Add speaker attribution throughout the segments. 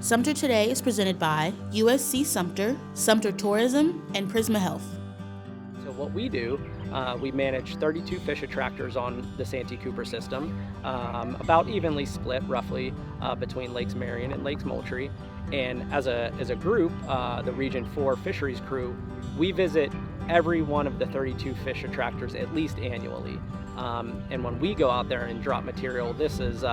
Speaker 1: Sumter Today is presented by USC Sumter, Sumter Tourism, and Prisma Health.
Speaker 2: So what we do, we manage 32 fish attractors on the Santee Cooper system, about evenly split roughly between Lakes Marion and Lakes Moultrie. And as a group, the Region 4 fisheries crew, we visit every one of the 32 fish attractors at least annually. And when we go out there and drop material, this is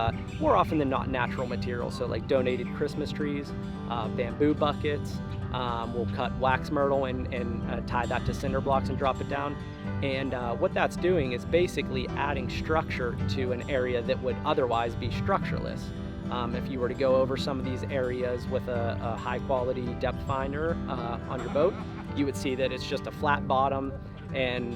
Speaker 2: more often than not natural material. So like donated Christmas trees, bamboo buckets. We'll cut wax myrtle and tie that to cinder blocks and drop it down. And what that's doing is basically adding structure to an area that would otherwise be structureless. If you were to go over some of these areas with a high quality depth finder on your boat, you would see that it's just a flat bottom, and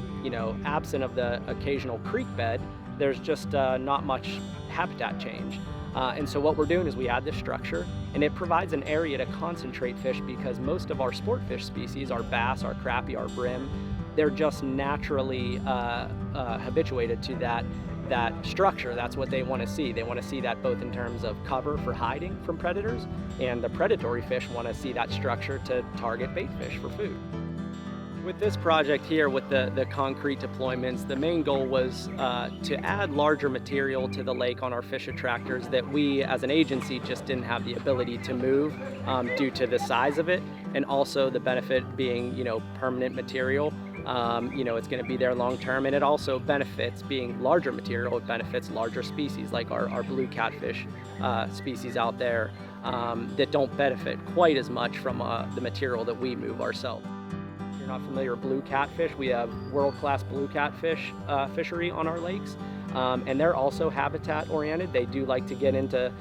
Speaker 2: absent of the occasional creek bed, there's just not much habitat change. And so what we're doing is we add this structure, and it provides an area to concentrate fish, because most of our sport fish species, our bass, our crappie, our brim, they're just naturally habituated to that structure. That's what they want to see. They want to see that both in terms of cover for hiding from predators, and the predatory fish want to see that structure to target bait fish for food. With this project here, with the concrete deployments, the main goal was to add larger material to the lake on our fish attractors that we as an agency just didn't have the ability to move due to the size of it, and also the benefit being permanent material. It's going to be there long term, and it also benefits being larger material. It benefits larger species like our blue catfish species out there that don't benefit quite as much from the material that we move ourselves. If you're not familiar with blue catfish, we have world-class blue catfish fishery on our lakes, and they're also habitat oriented. They do like to get into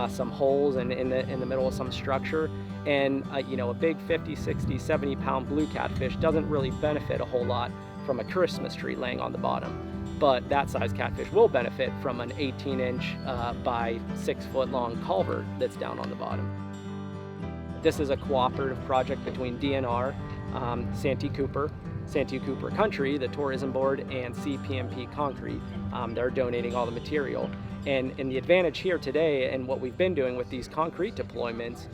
Speaker 2: some holes and in the middle of some structure. And a big 50, 60, 70 pound blue catfish doesn't really benefit a whole lot from a Christmas tree laying on the bottom. But that size catfish will benefit from an 18-inch by 6-foot long culvert that's down on the bottom. This is a cooperative project between DNR, Santee Cooper Country, the tourism board, and CPMP Concrete. They're donating all the material. And the advantage here today, and what we've been doing with these concrete deployments,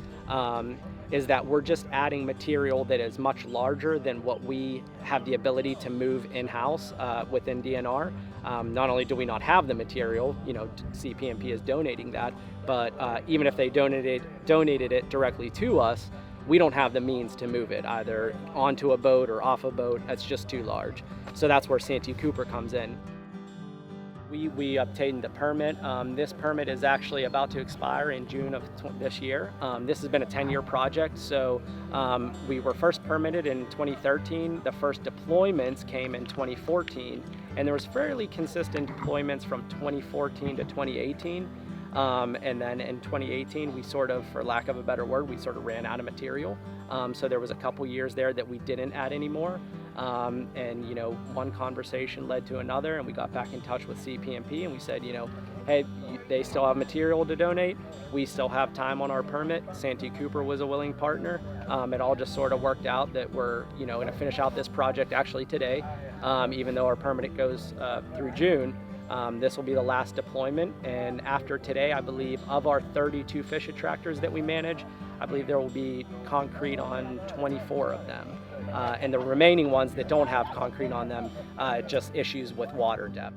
Speaker 2: is that we're just adding material that is much larger than what we have the ability to move in-house within DNR. Not only do we not have the material, CPMP is donating that, but even if they donated it directly to us, we don't have the means to move it either onto a boat or off a boat. That's just too large. So that's where Santee Cooper comes in. We obtained the permit. This permit is actually about to expire in June of this year. This has been a 10-year project, so we were first permitted in 2013. The first deployments came in 2014, and there was fairly consistent deployments from 2014 to 2018. And then in 2018, we sort of, for lack of a better word, we sort of ran out of material. So there was a couple years there that we didn't add anymore. One conversation led to another, and we got back in touch with CPMP, and we said, hey, they still have material to donate. We still have time on our permit. Santee Cooper was a willing partner. It all just sort of worked out that we're, going to finish out this project actually today, even though our permit goes through June. This will be the last deployment, and after today, I believe, of our 32 fish attractors that we manage, I believe there will be concrete on 24 of them. And the remaining ones that don't have concrete on them, just issues with water depth.